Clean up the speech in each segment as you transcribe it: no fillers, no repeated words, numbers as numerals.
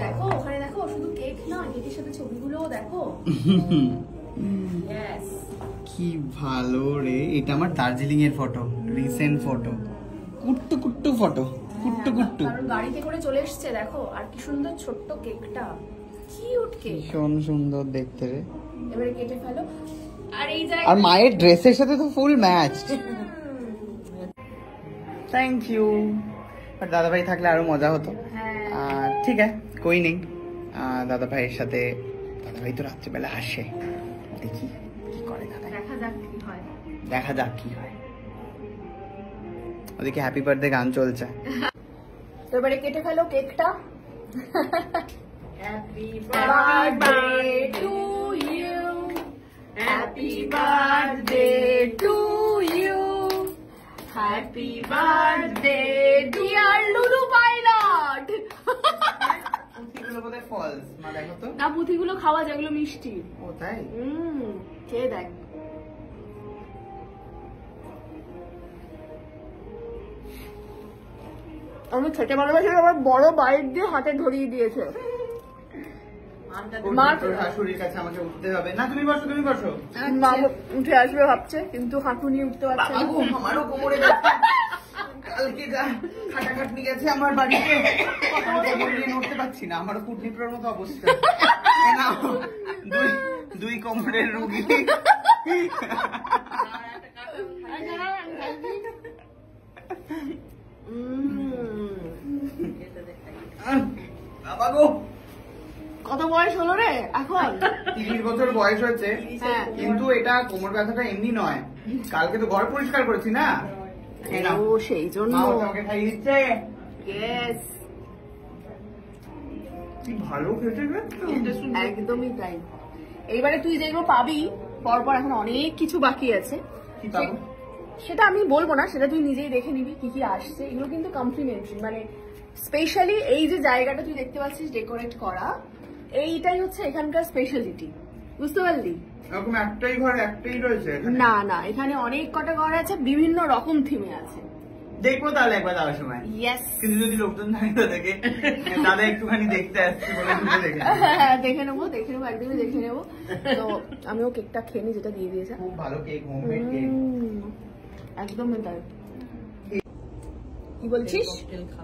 দেখো ওখানে দেখো শুধু কেক না, কেকের সাথে ছবিগুলোও দেখো। ইয়েস, কি ভালো রে। এটা আমার দার্জিলিং এর ফটো, রিসেন্ট ফটো, কুট্টু কুট্টু ফটো, কুট্টু কুট্টু। কারণ গাড়িতে করে চলে এসেছে দেখো, আর কি সুন্দর ছোট্ট কেকটা, কিউট কেক, ভীষণ সুন্দর দেখতে রে। এবারে কেটে ফেলো। আর এই জায়গা, আর মায়ের ড্রেসের সাথে তো ফুল ম্যাচ। Thank you. আর দাদা ভাই থাকলে আরো মজা হতো। ঠিক আছে, কই নেই। দাদা ভাইয়ের সাথে, দাদা ভাই তো রাত্রিবেলা আসে, দেখি কি করে দাদা, দেখা যাক কি হয়, দেখা যাক কি হয়। ওদিকে হ্যাপি বার্থডে গান চলছে। তো এবারে কেটে ফেলো কেকটা। Happy birthday to you, happy birthday to you, happy birthday dear Lulu pilot. ফলস মা, দেখো তো। না, পুঁথিগুলো খাওয়া, যেগুলো মিষ্টি। ও তাই? খেয়ে দেখ। আমি খেতে ভালোবাসি, আমার বড় বাইট দিয়ে হাতে ধরিয়ে দিয়েছে। শাশুড়ির কাছে আমাকে উঠতে হবে না, তুমি বসো, তুমি বসো। মা উঠে আসবে ভাবছে, কিন্তু হাঁটু নিয়ে উঠতে পারছে না। আমারও কোমরে কালকে খাটাখাটনি গেছে আমার বাড়িতে, নড়তে পারছি না, আমারও কুটনিপুরের মতো অবস্থা। দুই কোমরের রুগী। বাবা গো, কত বয়স হলো রে এখন? 30 বছর বয়স হয়েছে, কিন্তু এটা কোমর ব্যথাটা এমনি নয়। কালকে তো ঘর পরিষ্কার করেছি না, সেই জন্য আমাকে খাইয়ে দিচ্ছে। কি ভালো খেতে, একদমই তাই। এইবারে তুই যেগুলো পাবি পরপর, এখন অনেক কিছু বাকি আছে, সেটা আমি বলবো না, সেটা তুই নিজেই দেখে নিবি কি কি আসছে। এগুলো কিন্তু কমপ্লিমেন্টারি, মানে স্পেশালি এই যে জায়গাটা তুই দেখতে পাচ্ছিস ডেকোরেট করা, এইটাই হচ্ছে এখানকার স্পেশালিটি, বুঝতে পারলি? এরকম একটাই ঘর, একটাই রয়েছে? না না, এখানে অনেক কটা ঘর আছে, বিভিন্ন রকম থিমে আছে। দেখবো তাহলে একবার যাওয়ার সময়। ইয়েস, কিন্তু যদি লোকজন থাকে তো দেখে দাদা একটুখানি দেখতে আসছি বলে দেখে নেবো, একদমই দেখে নেবো। তো আমিও কেকটা খেয়ে নি, যেটা দিয়ে দিয়েছে। খুব ভালো কেক, হোমমেড কেক, একদমই তাই। কি বলছিস?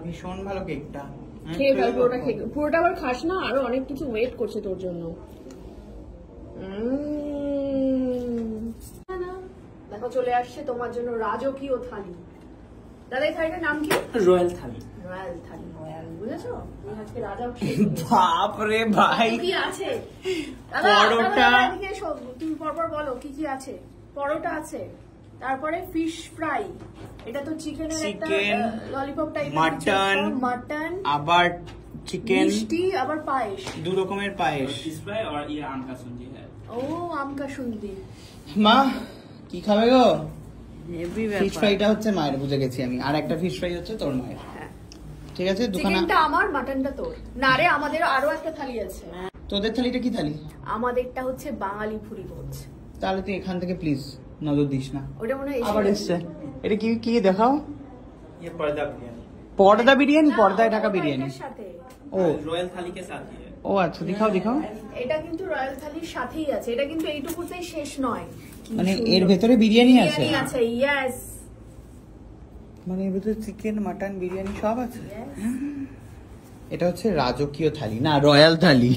ভীষণ ভালো কেকটা। খেয়ে ফেল পুরোটা, পুরোটা আবার খাস না, আরো অনেক কিছু ওয়েট করছে তোর জন্য। দেখো চলে আসছে তোমার জন্য রাজকীয় থালি। দাদা এই থালিটার নাম কি? রয়্যাল থালি। রয়্যাল থালি, রয়্যাল, বুঝেছো? তুমি আজকে রাজা। বাপ রে ভাই, কি আছে? পরোটা, তুমি পরপর বলো কি কি আছে। পরোটা আছে, তারপরে ফিশ ফ্রাই, এটা তো চিকেনের একটা ললিপপ টাইপের, মাটন, আবার চিকেন, মিষ্টি, আবার পায়েস, দু রকমের পায়েস। ফিশ ফ্রাই আর ये आम का सुंदी है। ও আম কা সুন্দি। মা কি খাবে গো? ফিশ ফ্রাইটা হচ্ছে মায়ের, বুঝে গেছি আমি, আর একটা ফিশ ফ্রাই হচ্ছে তোর মায়ের। ঠিক আছে, চিকেনটা আমার, মাটনটা তোর। না রে, আমাদের আরো একটা থালি আছে। তোদের থালিটা কি থালি? আমাদেরটা হচ্ছে বাঙালি ভুরি ভোজ। তাহলে তুই এখান থেকে প্লিজ নজর দিস না। ওটা মনে হয় আবার এসছে। এটা কি কি দেখাও? ये पर्दा बिरयानी। पर्दा बिरयानी, पर्दाয় ঢাকা বিরিয়ানি। ও রয়্যাল থালি के साथ ही है। ও আচ্ছা, দেখাও দেখাও। এটা কিন্তু রয়্যাল থালির সাথেই আছে, এটা কিন্তু এইটুকুতেই শেষ নয়, মানে এর ভেতরে বিরিয়ানি আছে। ইয়েস, মানে এর ভেতরে চিকেন, মাটন, বিরিয়ানি সব আছে। এটা হচ্ছে রাজকীয় থালি, না রয়্যাল থালি।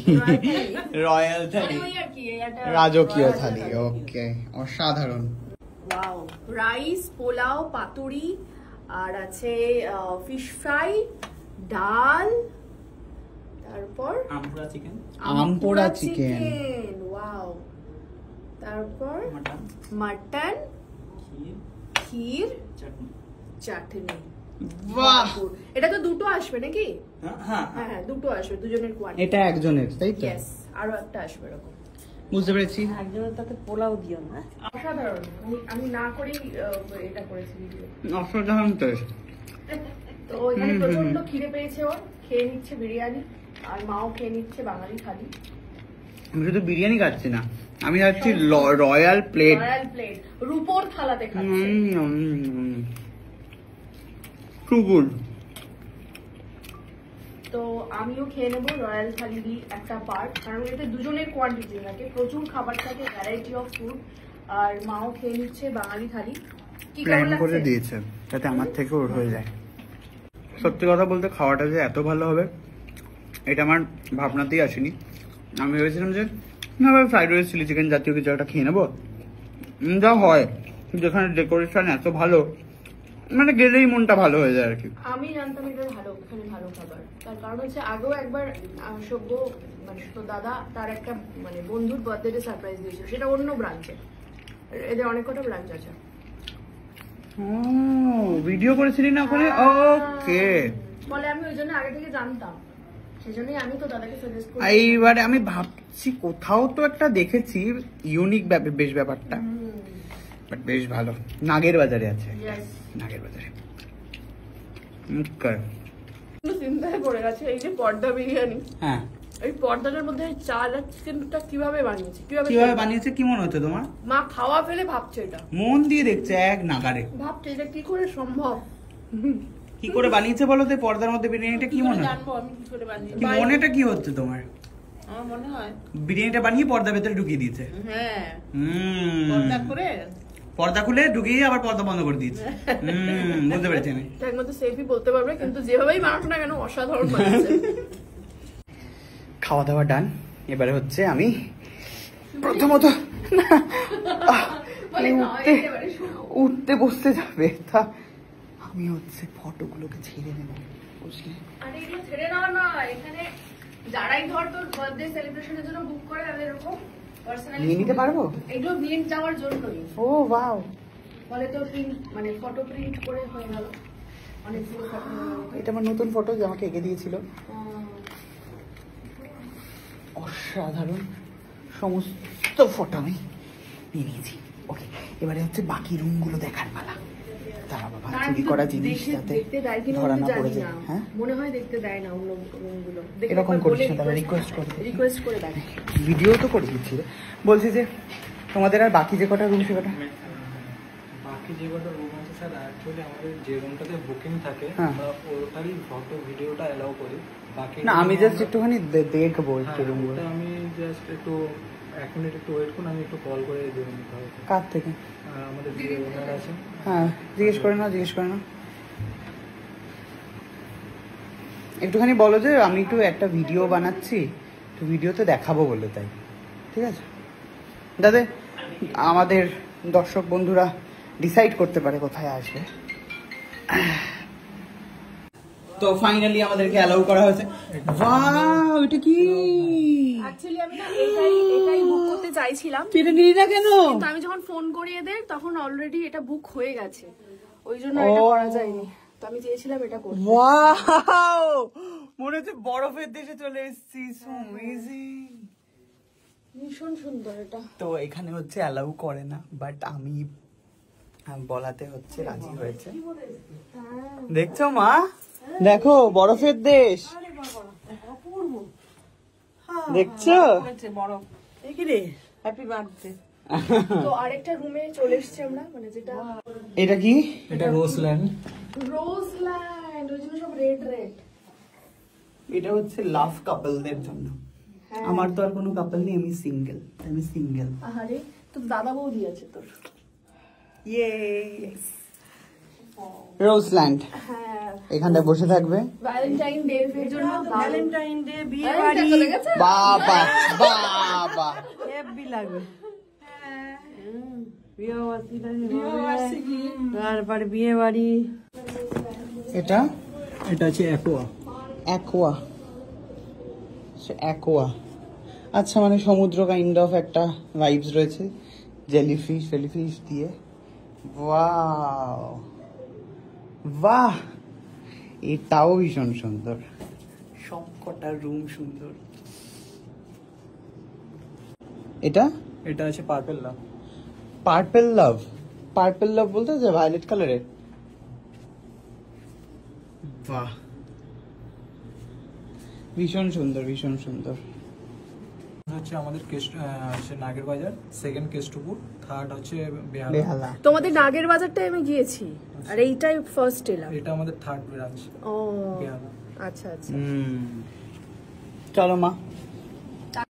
রয়্যাল থালি, রাজকীয় থালি। ওকে, অসাধারণ। ওয়াও, রাইস, পোলাও, পাতুরি, আর আছে ফিশ ফ্রাই, ডাল, তারপর আমপোড়া চিকেন, ওয়াও, তারপর মাটন, ক্ষীর, চাটনি। বাহ, এটা তো দুটো আসবে নাকি? হ্যাঁ হ্যাঁ, দুটো আসবে, দুজনের কোয়ান্টিটি। এটা একজনের, তাই তো? ইয়েস, আরো একটা আসবে এরকম। বুঝতে পেরেছি। একজনের তাতে পোলাও দিও না। অসাধারণ, আমি না করেই এটা করেছি ভিডিও। অসাধারণ টেস্ট। তো এখানে প্রচন্ড খিদে পেয়েছে ওর, খেয়ে নিচ্ছে বিরিয়ানি, আর মাও খেয়ে নিচ্ছে বাঙালি থালি। আমি শুধু বিরিয়ানি খাচ্ছি না, আমি খাচ্ছি রয়্যাল প্লেট, রূপোর থালাতে খাচ্ছি। Too good. তো আমিও খেয়ে নেবো রয়্যাল থালিরই একটা পার্ট, কারণ এতে দুজনের কোয়ান্টিটি থাকে, প্রচুর খাবার থাকে, ভ্যারাইটি অফ ফুড। আর মাও খেয়ে নিচ্ছে বাঙালি থালি। কি প্ল্যান কেমন করে লাগছে? দিয়েছে যাতে আমার থেকে ওর হয়ে যায়। সত্যি কথা বলতে খাওয়াটা যে এত ভালো হবে এটা আমার ভাবনাতেই আসেনি। আমি ভেবেছিলাম যে না ভাই ফ্রাইড রাইস চিলি চিকেন জাতীয় কিছু একটা খেয়ে নেবো, যা হয় যেখানে ডেকোরেশন এত ভালো, মানে গেলেই মনটা ভালো হয়ে যায় আর কি। আমি জানতাম এটা ভালো, এখানে ভালো খাবার। তার কারণ হচ্ছে আগেও একবার সভ্য মানে তো দাদা তার একটা মানে বন্ধুর বার্থডে সারপ্রাইজ দিয়েছিল, সেটা অন্য ব্রাঞ্চে। এদের অনেক কটা ব্রাঞ্চ আছে। ও ভিডিও করেছিলি না ওখানে? ওকে, বলে আমি ওই জন্য আগে থেকে জানতাম, সেজন্যই আমি তো দাদাকে সাজেস্ট করি। এইবারে আমি ভাবছি কোথাও তো একটা দেখেছি ইউনিক বেশ ব্যাপারটা, বাট বেশ ভালো। নাগের বাজারে আছে, নাগের বাজারে। চিন্তায় পড়ে গেছে এই যে পর্দা বিরিয়ানি। হ্যাঁ, এই পর্দাটার মধ্যে চাল আর চিকেনটা কিভাবে বানিয়েছে, কিভাবে বানিয়েছে কি মনে হচ্ছে তোমার? মা খাওয়া ফেলে ভাবছে, এটা মন দিয়ে দেখছে এক নাগারে, ভাবছে এটা কি করে সম্ভব। কি করে বানিয়েছে বলো তো পর্দার মধ্যে বিরিয়ানিটা? কি মনে হয় জানবো আমি কি করে বানিয়েছি? কি মনেটা কি হচ্ছে তোমার? আমার মনে হয় বিরিয়ানিটা বানিয়ে পর্দার ভেতরে ঢুকিয়ে দিয়েছে। হ্যাঁ, পর্দা করে পর্দা খুলে ঢুকিয়ে আবার পর্দা বন্ধ করে দিয়েছে। বুঝতে পেরেছি আমি। তার মধ্যে সেফই বলতে পারবে, কিন্তু যেভাবেই মানুষ না কেন অসাধারণ বানিয়েছে। খাওয়া দাওয়া ডান। এবারে হচ্ছে আমি প্রথমত উঠতে বসতে যাবে, তা আমি হচ্ছে ফটোগুলোকে ছেড়ে নেবো, বুঝলি? আরে এগুলো ছেড়ে নেওয়া না, এখানে যারাই ধর তোর বার্থডে সেলিব্রেশনের জন্য বুক করে তাদের এরকম পার্সোনালি নিয়ে নিতে পারবো? এগুলো নিয়ে যাওয়ার জন্যই। ও ওয়াও, ফলে তো প্রিন্ট মানে ফটো প্রিন্ট করে হয়ে গেল, অনেকগুলো ফটো হয়ে গেল। এটা আমার নতুন ফটো যে আমাকে এঁকে দিয়েছিল। অসাধারণ সমস্ত ফটো আমি নিয়ে নিয়েছি। ওকে, এবারে হচ্ছে বাকি রুমগুলো দেখার পালা। তারা বাবা চুরি করা জিনিস যাতে ধরা না পড়ে যায়। হ্যাঁ, মনে হয় দেখতে দেয় না অন্য রুমগুলো। এরকম করিস না, তারা রিকোয়েস্ট করে দেয়। ভিডিও তো করে দিচ্ছি। বলছি যে তোমাদের আর বাকি যে কটা রুম সে কটা? বাকি যে কটা রুম আছে স্যার, অ্যাকচুয়ালি আমাদের যে রুমটাতে বুকিং থাকে আমরা ওটারই ফটো ভিডিওটা অ্যালাউ করি। বাকি না, আমি জাস্ট একটুখানি দেখবো একটু রুমগুলো। আমি জাস্ট একটু 1 মিনিট একটু ওয়েট করুন, আমি একটু কল করে দিয়ে নিতে হবে। কার থেকে? আমাদের যে ওনার আছে। হ্যাঁ, জিজ্ঞেস করে নাও। একটুখানি বলো যে আমি একটু একটা ভিডিও বানাচ্ছি, তো ভিডিওতে দেখাবো বলে, তাই ঠিক আছে দাদা? আমাদের দর্শক বন্ধুরা ডিসাইড করতে পারে কোথায় আসবে। তো ফাইনালি আমাদেরকে অ্যালাউ করা হয়েছে। ওয়াও, এটা কি? অ্যাকচুয়ালি আমি না এটাই বুক করতে চাইছিলাম, এটা নিলি না কেন? কিন্তু আমি যখন ফোন করি এদের তখন অলরেডি এটা বুক হয়ে গেছে, ওই জন্য এটা করা যায়নি। তো আমি চেয়েছিলাম এটা করতে। ওয়াও, মনে হচ্ছে বরফের দেশে চলে এসেছি। সো অ্যামেজিং, ভীষণ সুন্দর এটা। তো এখানে হচ্ছে অ্যালাউ করে না, বাট আমি বলাতে হচ্ছে রাজি হয়েছে। দেখছো মা, দেখো বরফের দেশ, দেখছো? Happy birthday. তো আরেকটা রুমে চলে এসেছি আমরা, মানে যেটা এটা কি? এটা রোজল্যান্ড। রোজল্যান্ড, ওই জন্য সব রেড রেড। এটা হচ্ছে লাভ কাপলদের জন্য। আমার তো আর কোনো কাপল নেই, আমি সিঙ্গেল। আরে তো দাদা বৌদি আছে তোর। ইয়েস, রোজল্যান্ড। হ্যাঁ, এখানটায় বসে থাকবে। ভ্যালেন্টাইন ডে এর জন্য, ভ্যালেন্টাইন ডে বিয়ে বাড়ি। বাবা বাবা, হেভি লাগবে। তারপরে বিয়ে বাড়ি। এটা আছে অ্যাকোয়া। অ্যাকোয়া, আচ্ছা, মানে সমুদ্র কাইন্ড অফ একটা ভাইবস রয়েছে, জেলিফিশ দিয়ে। বাহ, এটাও ভীষণ সুন্দর, সবকটা রুম সুন্দর। এটা আছে পার্পল লাভ। পার্পল লাভ বলতে যে ভায়োলেট কালারের। বাহ, ভীষণ সুন্দর। হচ্ছে আমাদের নাগের বাজার, সেকেন্ড কেষ্টপুর, থার্ড হচ্ছে বেহালা। তোমাদের নাগের বাজারটাই আমি গিয়েছি, আর এইটাই ফার্স্ট এলাম। এটা আমাদের থার্ড ব্রাঞ্চ ও বেহালা। আচ্ছা আচ্ছা চলো মা।